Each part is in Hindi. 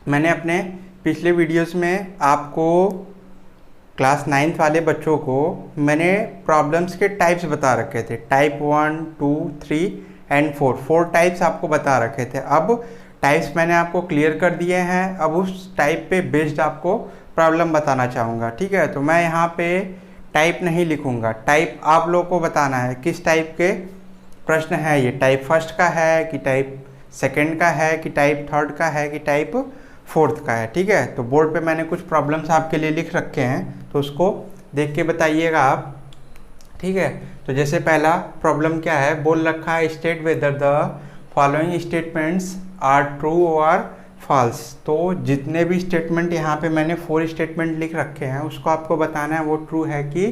मैंने अपने पिछले वीडियोस में आपको क्लास 9th वाले बच्चों को मैंने प्रॉब्लम्स के टाइप्स बता रखे थे। टाइप 1, 2, 3 एंड 4 टाइप्स आपको बता रखे थे। अब टाइप्स मैंने आपको क्लियर कर दिए हैं। अब उस टाइप पे बेस्ड आपको प्रॉब्लम बताना चाहूँगा। ठीक है, तो मैं यहाँ पे टाइप नहीं लिखूँगा, टाइप आप लोगों को बताना है किस टाइप के प्रश्न है ये। टाइप फर्स्ट का है कि टाइप सेकंड का है कि टाइप थर्ड का है कि टाइप फोर्थ का है। ठीक है, तो बोर्ड पे मैंने कुछ प्रॉब्लम्स आपके लिए लिख रखे हैं, तो उसको देख के बताइएगा आप। ठीक है, तो जैसे पहला प्रॉब्लम क्या है, बोल रखा है state whether the following statements are true और फॉल्स। तो जितने भी स्टेटमेंट यहाँ पे मैंने 4 स्टेटमेंट लिख रखे हैं उसको आपको बताना है वो ट्रू है कि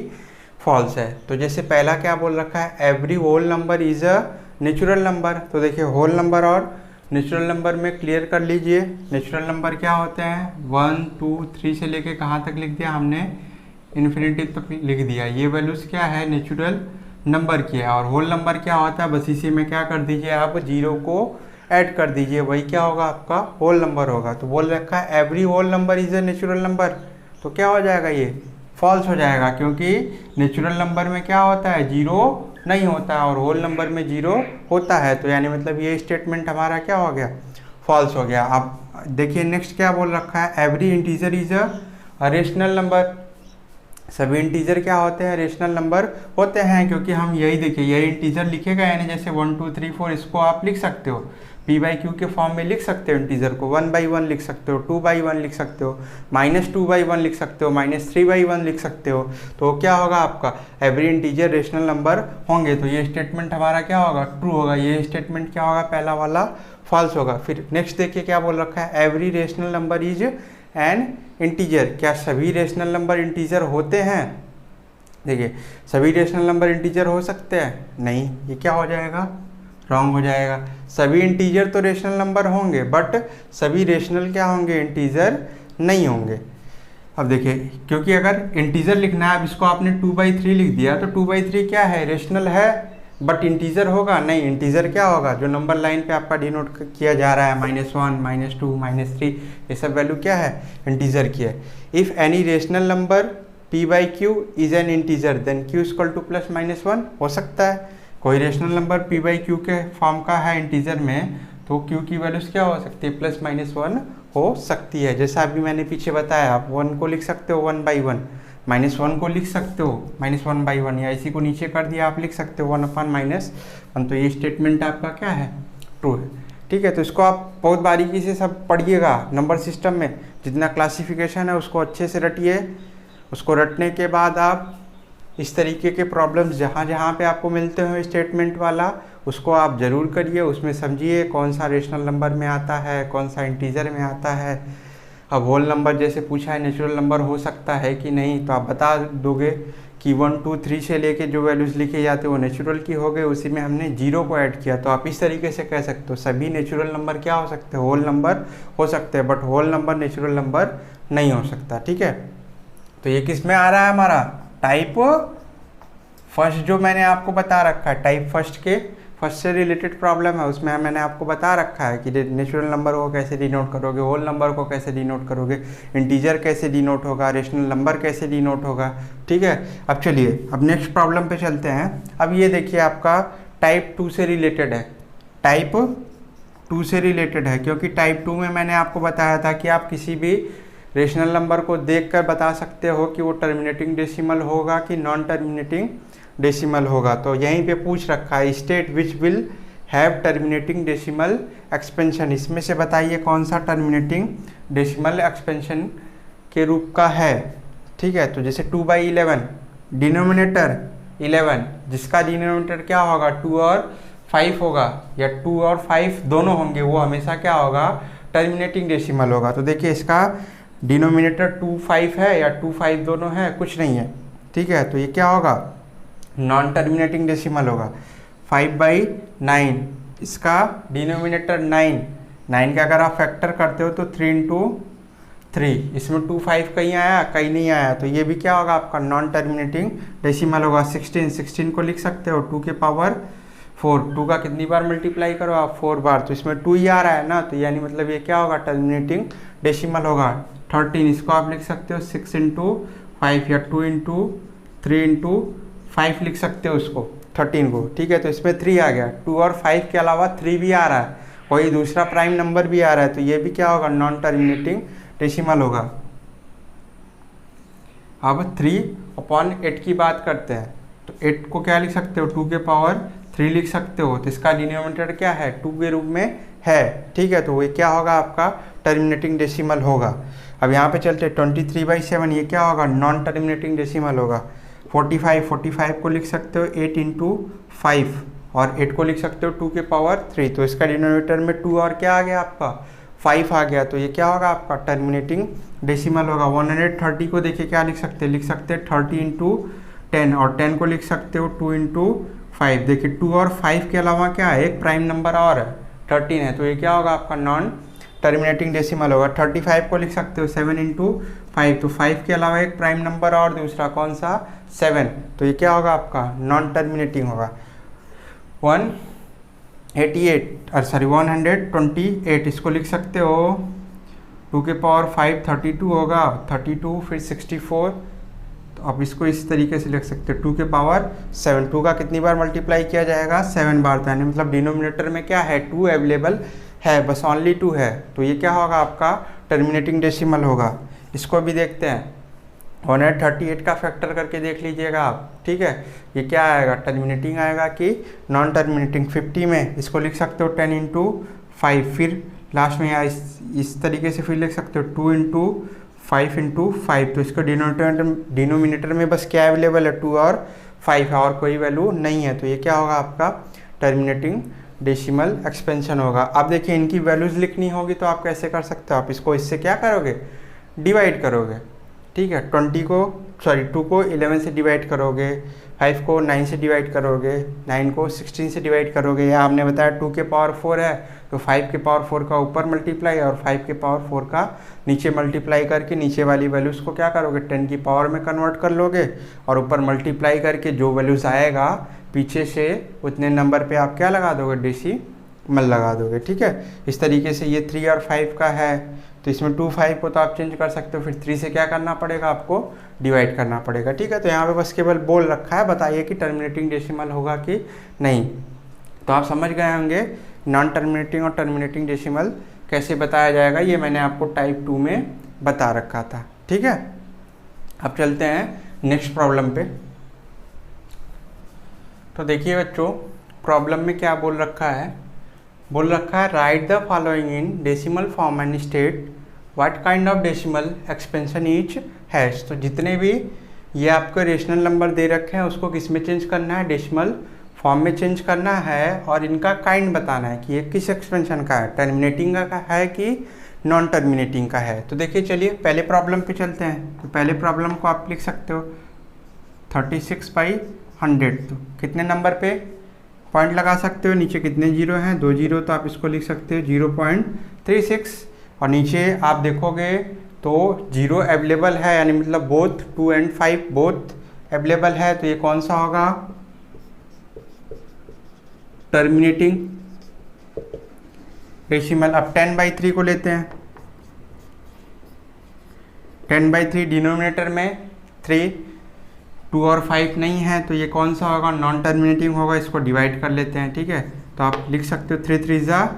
फॉल्स है। तो जैसे पहला क्या बोल रखा है, every whole number is a natural number. तो देखिए होल नंबर और नेचुरल नंबर में क्लियर कर लीजिए। नेचुरल नंबर क्या होते हैं, 1, 2, 3 से लेके कहाँ तक लिख दिया हमने, इन्फिनिटी तक लिख दिया। ये वैल्यूज क्या है, नेचुरल नंबर की है। और होल नंबर क्या होता है, बस इसी में क्या कर दीजिए आप, 0 को ऐड कर दीजिए, वही क्या होगा आपका होल नंबर होगा। तो बोल रखा है every whole number is a natural number, तो क्या हो जाएगा ये फॉल्स हो जाएगा, क्योंकि नेचुरल नंबर में क्या होता है 0 नहीं होता है और होल नंबर में 0 होता है। तो यानी मतलब ये स्टेटमेंट हमारा क्या हो गया, फॉल्स हो गया। अब देखिए नेक्स्ट क्या बोल रखा है, every integer is a rational number. सभी इंटीजर क्या होते हैं, रेशनल नंबर होते हैं, क्योंकि हम यही देखिए यही इंटीजर लिखेगा, यानी जैसे 1, 2, 3, 4 इसको आप लिख सकते हो p/q के फॉर्म में लिख सकते हो इंटीजर को, 1/1 लिख सकते हो, 2/1 लिख सकते हो, -2/1 लिख सकते हो, -3/1 लिख सकते हो। तो क्या होगा आपका एवरी इंटीजर रेशनल नंबर होंगे। तो ये स्टेटमेंट हमारा क्या होगा, ट्रू होगा। ये स्टेटमेंट क्या होगा, पहला वाला फॉल्स होगा। फिर नेक्स्ट देखिए क्या बोल रखा है, every rational number is an integer. क्या सभी रेशनल नंबर इंटीजर होते हैं, देखिए सभी रेशनल नंबर इंटीजर हो सकते हैं, नहीं, ये क्या हो जाएगा, रॉन्ग हो जाएगा। सभी इंटीजर तो रेशनल नंबर होंगे बट सभी रेशनल क्या होंगे, इंटीजर नहीं होंगे। अब देखिए क्योंकि अगर इंटीजर लिखना है, अब इसको आपने 2/3 लिख दिया, तो 2/3 क्या है, रेशनल है बट इंटीजर होगा नहीं। इंटीजर क्या होगा, जो नंबर लाइन पे आपका डिनोट किया जा रहा है, -1, -2, -3, ये सब वैल्यू क्या है, इंटीजर की है। If any rational number p/q is an integer then q = +-1 हो सकता है। कोई रेशनल नंबर p/q के फॉर्म का है इंटीजर में, तो q की वैल्यूज क्या हो सकती है, +-1 हो सकती है। जैसा अभी मैंने पीछे बताया, आप 1 को लिख सकते हो 1/1, -1 को लिख सकते हो -1/1, या इसी को नीचे कर दिया आप लिख सकते हो 1/-1। तो ये स्टेटमेंट आपका क्या है, ट्रू है। ठीक है, तो इसको आप बहुत बारीकी से सब पढ़िएगा। नंबर सिस्टम में जितना क्लासिफिकेशन है उसको अच्छे से रटिए। उसको रटने के बाद आप इस तरीके के प्रॉब्लम्स जहाँ जहाँ पे आपको मिलते हो स्टेटमेंट वाला, उसको आप ज़रूर करिए। उसमें समझिए कौन सा रेशनल नंबर में आता है, कौन सा इंटीजर में आता है। अब होल नंबर जैसे पूछा है, नेचुरल नंबर हो सकता है कि नहीं, तो आप बता दोगे कि 1, 2, 3 से लेके जो वैल्यूज़ लिखे जाते हैं वो नेचुरल की हो गए, उसी में हमने 0 को ऐड किया। तो आप इस तरीके से कह सकते हो सभी नेचुरल नंबर क्या हो सकते हैं, होल नंबर हो सकते हैं, but whole number natural number नहीं हो सकता। ठीक है, तो ये किस में आ रहा है, हमारा टाइप फर्स्ट जो मैंने आपको बता रखा है, टाइप फर्स्ट से रिलेटेड प्रॉब्लम है, उसमें मैंने आपको बता रखा है कि नेचुरल नंबर को कैसे डिनोट करोगे, होल नंबर को कैसे डिनोट करोगे, इंटीजर कैसे डिनोट होगा, रेशनल नंबर कैसे डिनोट होगा। ठीक है, अब चलिए अब नेक्स्ट प्रॉब्लम पे चलते हैं। अब ये देखिए आपका टाइप 2 से रिलेटेड है, टाइप 2 से रिलेटेड है, क्योंकि टाइप 2 में मैंने आपको बताया था कि आप किसी भी रेशनल नंबर को देखकर बता सकते हो कि वो टर्मिनेटिंग डेसिमल होगा कि नॉन टर्मिनेटिंग डेसिमल होगा। तो यहीं पे पूछ रखा है state which will have terminating decimal expansion. इसमें से बताइए कौन सा टर्मिनेटिंग डेसिमल एक्सपेंशन के रूप का है। ठीक है, तो जैसे 2/11 डिनोमिनेटर 11, जिसका डिनोमिनेटर क्या होगा 2 और 5 होगा, या 2 और 5 दोनों होंगे, वो हमेशा क्या होगा, टर्मिनेटिंग डेसिमल होगा। तो देखिए इसका डिनोमिनेटर 2, 5 है या 2, 5 दोनों है, कुछ नहीं है। ठीक है, तो ये क्या होगा, नॉन टर्मिनेटिंग डेसिमल होगा। 5/9, इसका डिनोमिनेटर 9 का अगर आप फैक्टर करते हो तो 3 × 3, इसमें 2, 5 कहीं आया, कहीं नहीं आया, तो ये भी क्या होगा आपका नॉन टर्मिनेटिंग डेसिमल होगा। 16 को लिख सकते हो 2 के पावर 4, 2 का कितनी बार मल्टीप्लाई करो आप, 4 बार, तो इसमें 2 ही आ रहा है ना, तो यानी मतलब ये क्या होगा, टर्मिनेटिंग डेसिमल होगा। 13 इसको आप लिख सकते हो 6 इंटू 5 या 2 इंटू 3 इंटू 5 लिख सकते हो उसको 13 को, ठीक है। तो इसमें 3 आ गया, 2 और 5 के अलावा 3 भी आ रहा है, कोई दूसरा प्राइम नंबर भी आ रहा है, तो ये भी क्या होगा, नॉन टर्मिनेटिंग डेसिमल होगा। अब 3/8 की बात करते हैं, तो 8 को क्या लिख सकते हो, 2 के पावर 3 लिख सकते हो, तो इसका डिनोमिनेटर क्या है, 2 के रूप में है, ठीक है। तो ये क्या होगा, आपका टर्मिनेटिंग डेसिमल होगा। अब यहाँ पे चलते 23/7, ये क्या होगा, नॉन टर्मिनेटिंग डेसिमल होगा। 45 को लिख सकते हो 8 इंटू 5 और 8 को लिख सकते हो 2 के पावर 3, तो इसका डिनोमिनेटर में 2 और क्या आ गया आपका, 5 आ गया, तो ये क्या होगा आपका टर्मिनेटिंग डेसिमल होगा। 130 को देखिए क्या लिख सकते हैं, 30 इंटू 10 और 10 को लिख सकते हो 2 इंटू 5। देखिए 2 और 5 के अलावा क्या है, एक प्राइम नंबर और है 13 है, तो ये क्या होगा आपका नॉन टर्मिनेटिंग डेसिमल होगा। 35 को लिख सकते हो 7 इंटू 5, तो 5 के अलावा एक प्राइम नंबर और दूसरा कौन सा, 7, तो ये क्या होगा आपका नॉन टर्मिनेटिंग होगा। 128 इसको लिख सकते हो 2 के पावर 5 32 होगा, 32 फिर 64, तो आप इसको इस तरीके से लिख सकते हो 2 के पावर 7। 2 का कितनी बार मल्टीप्लाई किया जाएगा, 7 बार, यानी मतलब डिनोमिनेटर में क्या है, 2 अवेलेबल है, बस ओनली 2 है, तो ये क्या होगा आपका टर्मिनेटिंग डेसिमल होगा। इसको भी देखते हैं, 138 का फैक्टर करके देख लीजिएगा आप, ठीक है। ये क्या आएगा, टर्मिनेटिंग आएगा कि नॉन टर्मिनेटिंग। 50 में इसको लिख सकते हो 10 इंटू 5, फिर लास्ट में इस तरीके से फिर लिख सकते हो 2 इंटू 5 इंटू 5, तो इसको डिनोमिनेटर में बस क्या अवेलेबल है, 2 और 5 है और कोई वैल्यू नहीं है, तो ये क्या होगा आपका टर्मिनेटिंग डेसिमल एक्सपेंशन होगा। अब देखिए इनकी वैल्यूज़ लिखनी होगी तो आप कैसे कर सकते हो, आप इसको इससे क्या करोगे, डिवाइड करोगे, ठीक है। 2 को 11 से डिवाइड करोगे, 5 को 9 से डिवाइड करोगे, 9 को 16 से डिवाइड करोगे, या आपने बताया 2 के पावर 4 है तो 5 के पावर 4 का ऊपर मल्टीप्लाई और 5 के पावर 4 का नीचे मल्टीप्लाई करके नीचे वाली वैल्यूज़ को क्या करोगे, 10 की पावर में कन्वर्ट कर लोगे और ऊपर मल्टीप्लाई करके जो वैल्यूज़ आएगा पीछे से उतने नंबर पे आप क्या लगा दोगे, डेसिमल लगा दोगे, ठीक है। इस तरीके से ये 3 और 5 का है, तो इसमें 2 5 को तो आप चेंज कर सकते हो, फिर 3 से क्या करना पड़ेगा, आपको डिवाइड करना पड़ेगा, ठीक है। तो यहाँ पे बस केवल बोल रखा है, बताइए कि टर्मिनेटिंग डेसिमल होगा कि नहीं। तो आप समझ गए होंगे नॉन टर्मिनेटिंग और टर्मिनेटिंग डेसिमल कैसे बताया जाएगा, ये मैंने आपको टाइप 2 में बता रखा था, ठीक है। अब चलते हैं नेक्स्ट प्रॉब्लम पे। तो देखिए बच्चों, प्रॉब्लम में क्या बोल रखा है, right the following in decimal form and state what kind of decimal expansion each has. तो जितने भी ये आपको रेशनल नंबर दे रखे हैं उसको किस में चेंज करना है, डेसिमल फॉर्म में चेंज करना है, और इनका काइंड बताना है कि ये किस एक्सपेंशन का है, टर्मिनेटिंग का है कि नॉन टर्मिनेटिंग का है। तो देखिए चलिए पहले प्रॉब्लम पे चलते हैं। तो पहले प्रॉब्लम को आप लिख सकते हो 36/100, तो कितने नंबर पे पॉइंट लगा सकते हो, नीचे कितने जीरो हैं, 2 जीरो, तो आप इसको लिख सकते हो 0.36, और नीचे आप देखोगे तो जीरो अवेलेबल है, यानी मतलब बोथ 2 and 5 बोथ अवेलेबल है, तो ये कौन सा होगा, टर्मिनेटिंग डेसिमल। अब 10/3 को लेते हैं, 10/3 डिनोमिनेटर में 3, 2 और 5 नहीं है, तो ये कौन सा होगा, नॉन टर्मिनेटिंग होगा, इसको डिवाइड कर लेते हैं, ठीक है। तो आप लिख सकते हो 3 3 ज़ा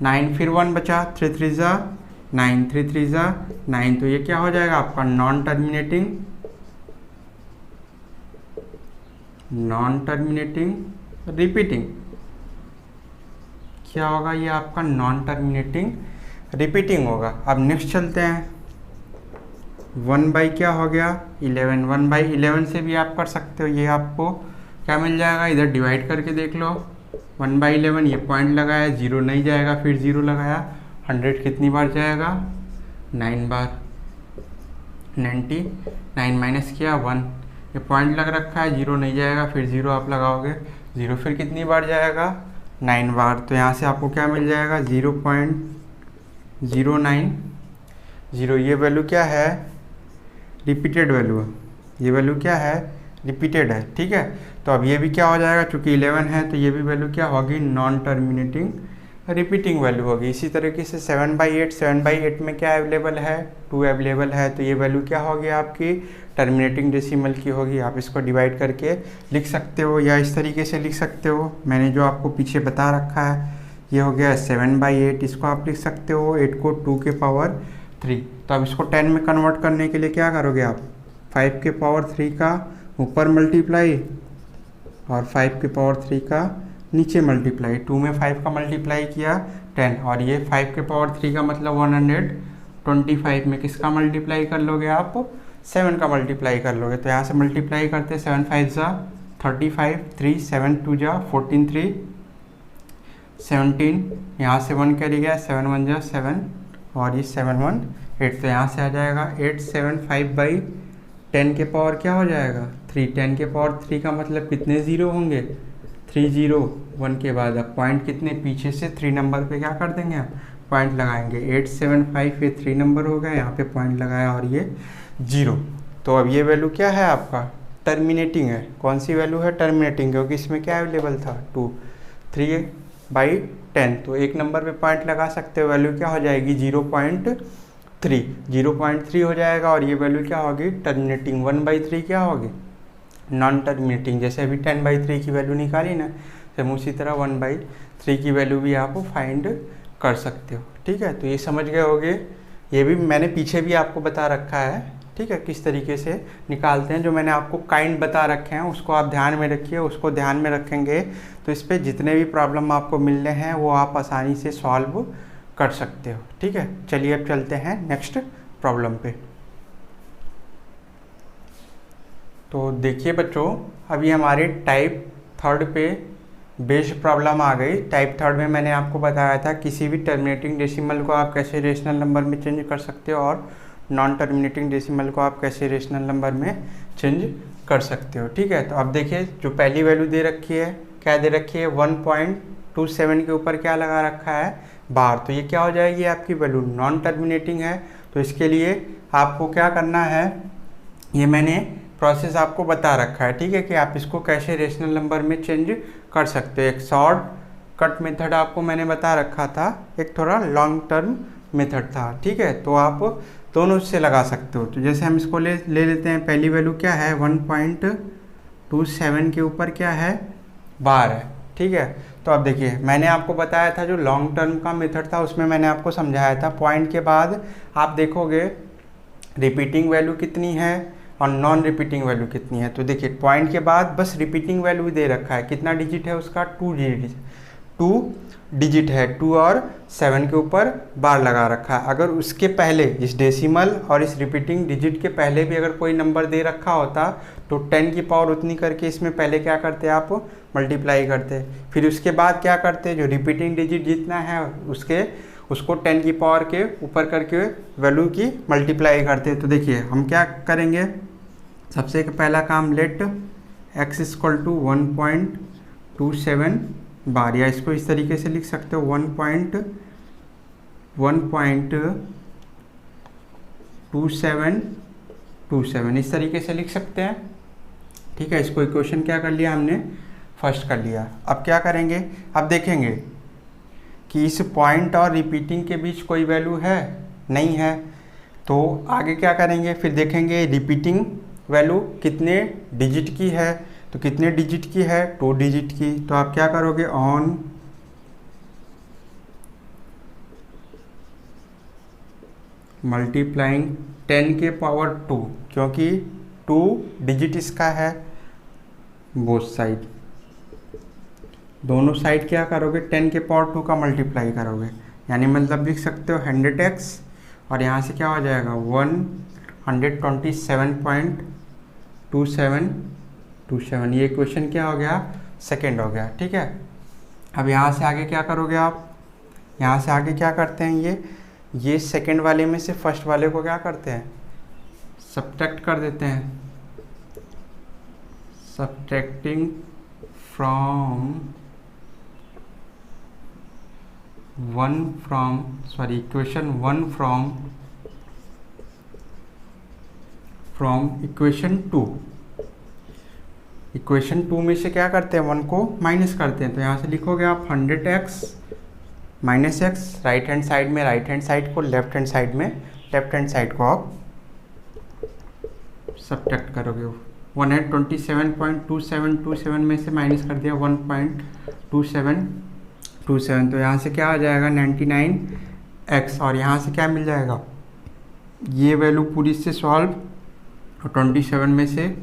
9, फिर 1 बचा, 3 3 ज़ा 9, 3 3 ज़ा 9, तो ये क्या हो जाएगा आपका नॉन टर्मिनेटिंग रिपीटिंग, क्या होगा ये आपका नॉन टर्मिनेटिंग रिपीटिंग होगा। अब नेक्स्ट चलते हैं, 1 क्या हो गया 11, 1/11 से भी आप कर सकते हो, ये आपको क्या मिल जाएगा, इधर डिवाइड करके देख लो, 1/11, ये पॉइंट लगाया, जीरो नहीं जाएगा, फिर जीरो लगाया, 100 कितनी बार जाएगा, 9 बार, 90, 9 माइनस किया 1, ये पॉइंट लग रखा है, जीरो नहीं जाएगा, फिर जीरो आप लगाओगे, जीरो फिर कितनी बार जाएगा, 9 बार, तो यहाँ से आपको क्या मिल जाएगा 0.090, ये वैल्यू क्या है, रिपीटेड वैल्यू है, ये वैल्यू क्या है, रिपीटेड है, ठीक है। तो अब ये भी क्या हो जाएगा, चूंकि 11 है तो ये भी वैल्यू क्या होगी, नॉन टर्मिनेटिंग रिपीटिंग वैल्यू होगी। इसी तरीके से 7/8 में क्या अवेलेबल है, 2 अवेलेबल है, तो ये वैल्यू क्या होगी आपकी, टर्मिनेटिंग डेसिमल की होगी। आप इसको डिवाइड करके लिख सकते हो या इस तरीके से लिख सकते हो, मैंने जो आपको पीछे बता रखा है ये हो गया 7/8। इसको आप लिख सकते हो 8 को 2 के पावर 3। तो अब इसको 10 में कन्वर्ट करने के लिए क्या करोगे आप, 5 के पावर 3 का ऊपर मल्टीप्लाई और 5 के पावर 3 का नीचे मल्टीप्लाई। 2 में 5 का मल्टीप्लाई किया 10, और ये 5 के पावर 3 का मतलब 125 में किसका मल्टीप्लाई कर लोगे आप, 7 का मल्टीप्लाई कर लोगे। तो यहाँ से मल्टीप्लाई करते 7 5 जा 35, 3 7 2 जा 14 3 17, यहाँ से 1 कैरी गया, 7 1 जा 7 और ये 7 1 8। तो यहाँ से आ जाएगा 875/10 के पावर क्या हो जाएगा 3। 10 के पावर 3 का मतलब कितने ज़ीरो होंगे, 3 0 1 के बाद अब पॉइंट कितने पीछे से 3 नंबर पे क्या कर देंगे आप, पॉइंट लगाएंगे। 875 ये 3 नंबर हो गया, यहाँ पे पॉइंट लगाया और ये 0। तो अब ये वैल्यू क्या है आपका, टर्मिनेटिंग है। कौन सी वैल्यू है, टर्मिनेटिंग, क्योंकि इसमें क्या अवेलेबल था 2। 3/10 तो एक नंबर पे पॉइंट लगा सकते हो, वैल्यू क्या हो जाएगी 0.3 0.3 हो जाएगा। और ये वैल्यू क्या होगी, टर्मिनेटिंग। 1/3 क्या होगी, नॉन टर्मिनेटिंग। जैसे अभी 10/3 की वैल्यू निकाली ना, सेम उसी तरह 1/3 की वैल्यू भी आप फाइंड कर सकते हो, ठीक है। तो ये समझ गए होगे, ये भी मैंने पीछे भी आपको बता रखा है, ठीक है, किस तरीके से निकालते हैं। जो मैंने आपको काइंड बता रखे हैं उसको आप ध्यान में रखिए, उसको ध्यान में रखेंगे तो इस पर जितने भी प्रॉब्लम आपको मिल रहे हैं वो आप आसानी से सॉल्व कर सकते हो, ठीक है। चलिए अब चलते हैं नेक्स्ट प्रॉब्लम पे। तो देखिए बच्चों, अभी हमारे टाइप 3 पे बेस्ड प्रॉब्लम आ गई। टाइप 3 में मैंने आपको बताया था किसी भी टर्मिनेटिंग डेसिमल को आप कैसे रेशनल नंबर में चेंज कर सकते हो और नॉन टर्मिनेटिंग डेसिमल को आप कैसे रेशनल नंबर में चेंज कर सकते हो, ठीक है। तो अब देखिए, जो पहली वैल्यू दे रखी है, क्या दे रखी है, 1.27 के ऊपर क्या लगा रखा है, बार। तो ये क्या हो जाएगी आपकी वैल्यू, नॉन टर्मिनेटिंग है। तो इसके लिए आपको क्या करना है, ये मैंने प्रोसेस आपको बता रखा है, ठीक है, कि आप इसको कैसे रेशनल नंबर में चेंज कर सकते हो। एक शॉर्ट कट मेथड आपको मैंने बता रखा था, एक थोड़ा लॉन्ग टर्म मेथड था, ठीक है। तो आप दोनों से लगा सकते हो। तो जैसे हम इसको ले लेते हैं, पहली वैल्यू क्या है, 1.27 के ऊपर क्या है, बार है, ठीक है। तो अब देखिए, मैंने आपको बताया था जो लॉन्ग टर्म का मेथड था उसमें मैंने आपको समझाया था, पॉइंट के बाद आप देखोगे रिपीटिंग वैल्यू कितनी है और नॉन रिपीटिंग वैल्यू कितनी है। तो देखिए, पॉइंट के बाद बस रिपीटिंग वैल्यू दे रखा है, कितना डिजिट है उसका, 2 डिजिट है, 2 और 7 के ऊपर बार लगा रखा है। अगर उसके पहले, इस डेसिमल और इस रिपीटिंग डिजिट के पहले भी अगर कोई नंबर दे रखा होता तो 10 की पावर उतनी करके इसमें पहले क्या करते आप, मल्टीप्लाई करते। फिर उसके बाद क्या करते, जो रिपीटिंग डिजिट जितना है उसको 10 की पावर के ऊपर करके वैल्यू की मल्टीप्लाई करते। तो देखिए, हम क्या करेंगे, सबसे पहला काम, लेट x = 1.27 बार, या इसको इस तरीके से लिख सकते हो 1.2727, इस तरीके से लिख सकते हैं, ठीक है। इसको इक्वेशन क्या कर लिया हमने, फर्स्ट कर लिया। अब क्या करेंगे, अब देखेंगे कि इस पॉइंट और रिपीटिंग के बीच कोई वैल्यू है, नहीं है। तो आगे क्या करेंगे, फिर देखेंगे रिपीटिंग वैल्यू कितने डिजिट की है। तो कितने डिजिट की है, 2 डिजिट की। तो आप क्या करोगे, ऑन मल्टीप्लाइंग 10 के पावर 2, क्योंकि 2 डिजिट इसका है, बोथ साइड, दोनों साइड क्या करोगे, 10 के पावर 2 का मल्टीप्लाई करोगे, यानी मतलब लिख सकते हो 100x, और यहाँ से क्या हो जाएगा 127.27। ये इक्वेशन क्या हो गया, सेकेंड हो गया, ठीक है। अब यहाँ से आगे क्या करोगे आप, यहाँ से आगे क्या करते हैं, ये सेकेंड वाले में से फर्स्ट वाले को क्या करते हैं, सब्ट्रैक्ट कर देते हैं। Subtracting from equation 1 from equation 2। Equation 2 में से क्या करते हैं, 1 को माइनस करते हैं, तो यहाँ से लिखोगे आप 100x minus x, right hand side में राइट हैंड साइड को, लेफ्ट हैंड साइड में लेफ्ट हैंड साइड को आप सब्ट्रैक्ट करोगे। 127.2727 में से माइनस कर दिया 1.2727, तो यहाँ से क्या आ जाएगा 99x, और यहाँ से क्या मिल जाएगा, ये वैल्यू पूरी से सॉल्व, 27 में से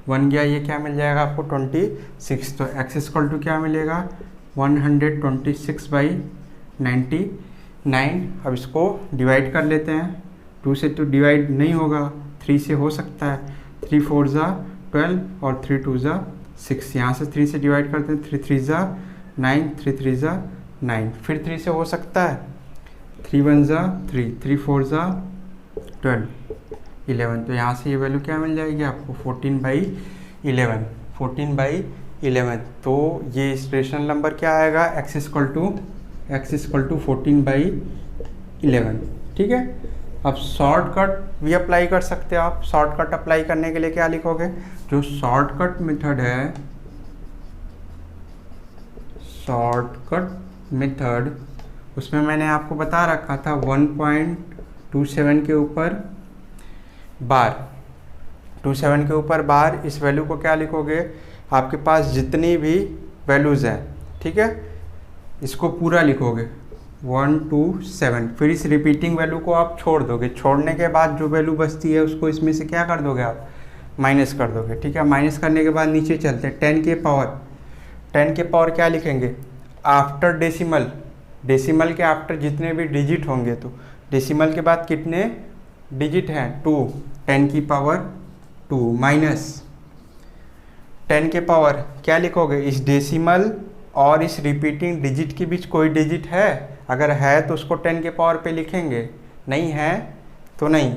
1 गया, ये क्या मिल जाएगा आपको 26, तो x इक्वल टू क्या मिलेगा 126/99। अब इसको डिवाइड कर लेते हैं, 2 से तो डिवाइड नहीं होगा, 3 से हो सकता है, 3 4 ज़ा 12 और 3 2 ज़ा 6, यहाँ से 3 से डिवाइड करते हैं, 3 3 ज़ा 9, 3 3 ज़ा 9, फिर 3 से हो सकता है, 3 1 ज़ा 3, 3 4 ज़ा 12, 11, तो यहाँ से ये वैल्यू क्या मिल जाएगी आपको 14/11, 14/11, तो ये रेशनल नंबर क्या आएगा, x इक्वल टू 14/11, ठीक है। अब शॉर्टकट भी अप्लाई कर सकते हो आप। शॉर्टकट अप्लाई करने के लिए क्या लिखोगे, जो शॉर्टकट मेथड है, शॉर्टकट मेथड, उसमें मैंने आपको बता रखा था 1.27 के ऊपर बार, 27 के ऊपर बार, इस वैल्यू को क्या लिखोगे, आपके पास जितनी भी वैल्यूज़ हैं, ठीक है, इसको पूरा लिखोगे 127, फिर इस रिपीटिंग वैल्यू को आप छोड़ दोगे, छोड़ने के बाद जो वैल्यू बचती है उसको इसमें से क्या कर दोगे आप, माइनस कर दोगे, ठीक है। माइनस करने के बाद नीचे चलते हैं, 10 के पावर क्या लिखेंगे, आफ्टर डेसिमल, डेसिमल के आफ्टर जितने भी डिजिट होंगे, तो डेसिमल के बाद कितने डिजिट हैं 2, 10 की पावर 2 माइनस 10 के पावर क्या लिखोगे, इस डेसिमल और इस रिपीटिंग डिजिट के बीच कोई डिजिट है, अगर है तो उसको 10 के पावर पे लिखेंगे, नहीं है तो नहीं,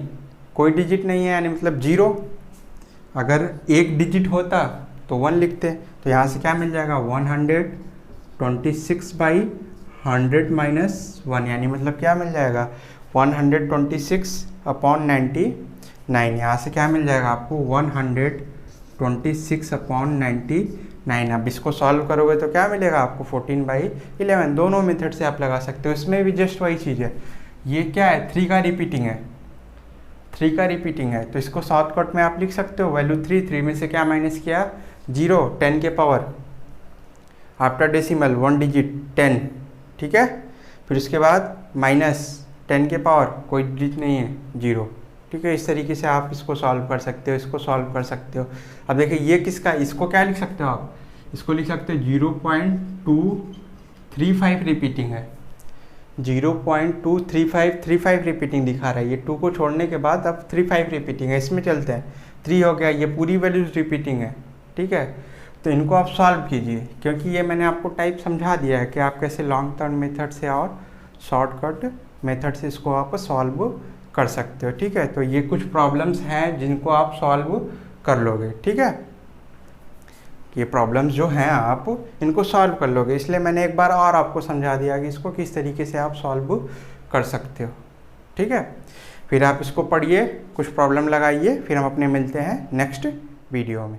कोई डिजिट नहीं है यानी मतलब 0, अगर एक डिजिट होता तो 1 लिखते, तो यहाँ से क्या मिल जाएगा 126/100 माइनस 1, यानी मतलब क्या मिल जाएगा 126/99, यहाँ से क्या मिल जाएगा आपको 126/99। अब इसको सॉल्व करोगे तो क्या मिलेगा आपको 14/11, दोनों मेथड से आप लगा सकते हो, इसमें भी जस्ट वही चीज़ है, ये क्या है 3 का रिपीटिंग है, तो इसको शॉर्टकट में आप लिख सकते हो, वैल्यू 3 में से क्या माइनस किया 0, 10 के पावर आफ्टर डेसिमल 1 डिजिट 10, ठीक है, फिर उसके बाद माइनस 10 के पावर कोई डिजिट नहीं है 0, ठीक है। इस तरीके से आप इसको सॉल्व कर सकते हो, इसको सॉल्व कर सकते हो। अब देखिए ये किसका, इसको क्या लिख सकते हो आप, इसको लिख सकते हो 0.235 रिपीटिंग है, 0.235 रिपीटिंग दिखा रहा है, ये 2 को छोड़ने के बाद अब 35 रिपीटिंग है, इसमें चलते हैं, 3 हो गया, ये पूरी वैल्यूज रिपीटिंग है, ठीक है। तो इनको आप सॉल्व कीजिए, क्योंकि ये मैंने आपको टाइप समझा दिया है कि आप कैसे लॉन्ग टर्म मेथड से और शॉर्टकट मेथड से इसको आप सॉल्व कर सकते हो, ठीक है। तो ये कुछ प्रॉब्लम्स हैं जिनको आप सॉल्व कर लोगे, ठीक है, ये प्रॉब्लम्स जो हैं आप इनको सॉल्व कर लोगे, इसलिए मैंने एक बार और आपको समझा दिया कि इसको किस तरीके से आप सॉल्व कर सकते हो, ठीक है। फिर आप इसको पढ़िए, कुछ प्रॉब्लम लगाइए, फिर हम अपने मिलते हैं नेक्स्ट वीडियो में।